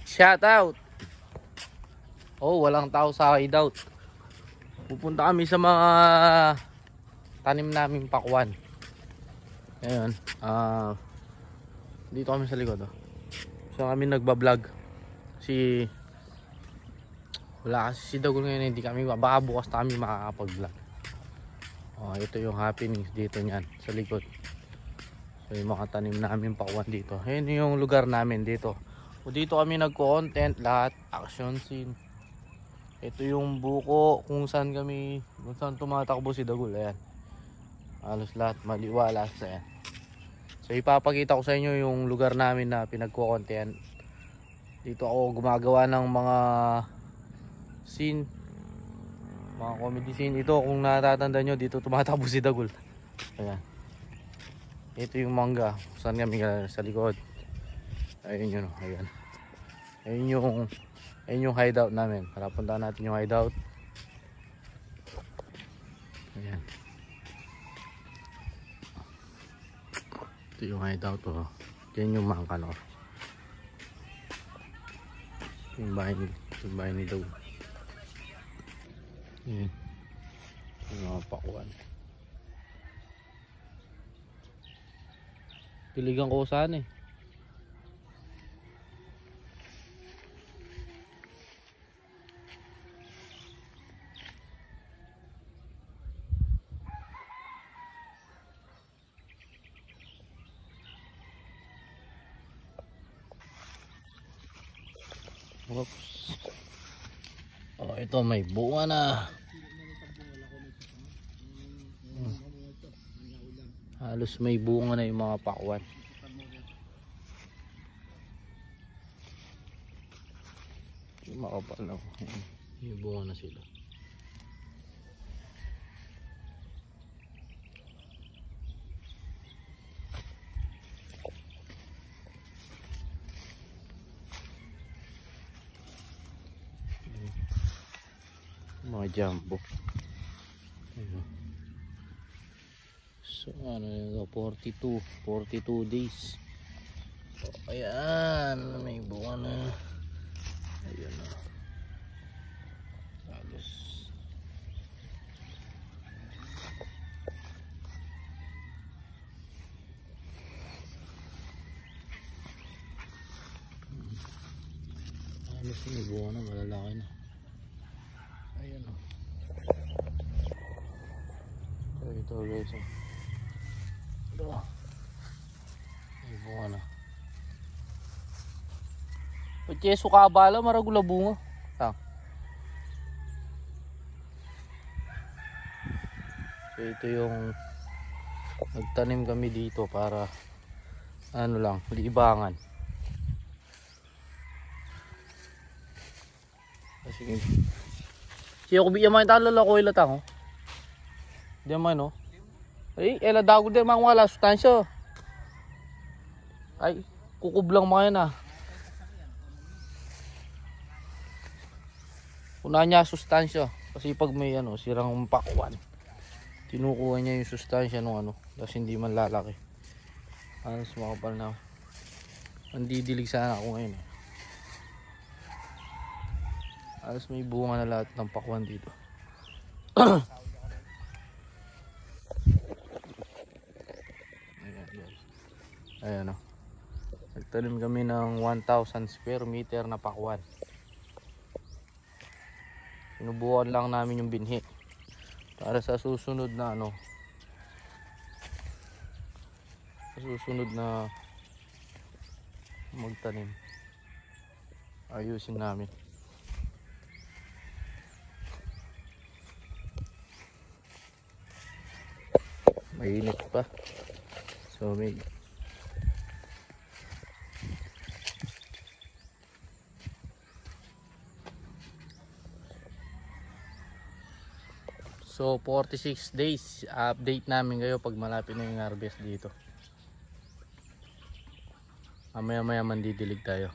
Shout out. Oh, walang tao sa hideout. Pupunta kami sa mga tanim naming pakwan. Ayun. Dito kami sa likod. Oh. So kami nagba-vlog. Wala kasi si Dagol ngayon, hindi kami, baka bukas na kami makakapag-vlog. Oh, ito yung happenings dito niyan sa likod. So yung mga tanim namin pakwan dito. Ayun yung lugar namin dito. O dito kami nagko-content, lahat action scene. Ito yung buko kung saan tumatakbo si Dagol. Ayan. Halos lahat maliwalas. Ayan. So ipapakita ko sa inyo yung lugar namin na pinagko-content. Dito ako gumagawa ng mga scene, mga comedy scene. Ito kung natatanda nyo, dito tumatakbo si Dagol. Ayan. Ito yung mangga saan kami sa likod. Ayun yun. Ayan. Ayun yung hideout namin. Para puntahan natin yung hideout. Ayan. Ito yung hideout. Oh. Yan yung mangkano. Yung bahay ni Dagol. Ayan. Yung mga pakuan. Piligan ko saan eh. Oops. Oh, ito may bunga na. Halos may bunga na yung mga pakwan. Yung makapal lang. May bunga na sila. Mga jumbo. So ano yun, 42 days. So, ayan, may bunga na. Ayan na. Halos may bunga na, malalaki na. Ayan o. Ito guys o. May bunga na. Pagkeso kabala, maragula bunga. So ito yung nagtanim kami dito para ano lang, libangan. Sige. Siya ko biya man talala ko ilatang oh. Di man oh. Ay, ela dago di man wala sustansya. Ay, kukublang mga yan ah. Una niya sustansya kasi pag may ano, sirang pakwan, kinukuha niya yung sustansya ng ano, kasi hindi man lalaki. Halos makapal na. Mandidilig sana ako ngayon eh. Halos may bunga na lahat ng pakwan dito. Ayan o. Nagtanim kami ng 1,000 square meter na pakwan. Sinubukan lang namin yung binhi para sa susunod na ano, sa susunod na magtanim, ayusin namin. Mainit pa. So may So 46 days update namin kayo pag malapit na yung harvest dito. Mamaya mandidilig tayo.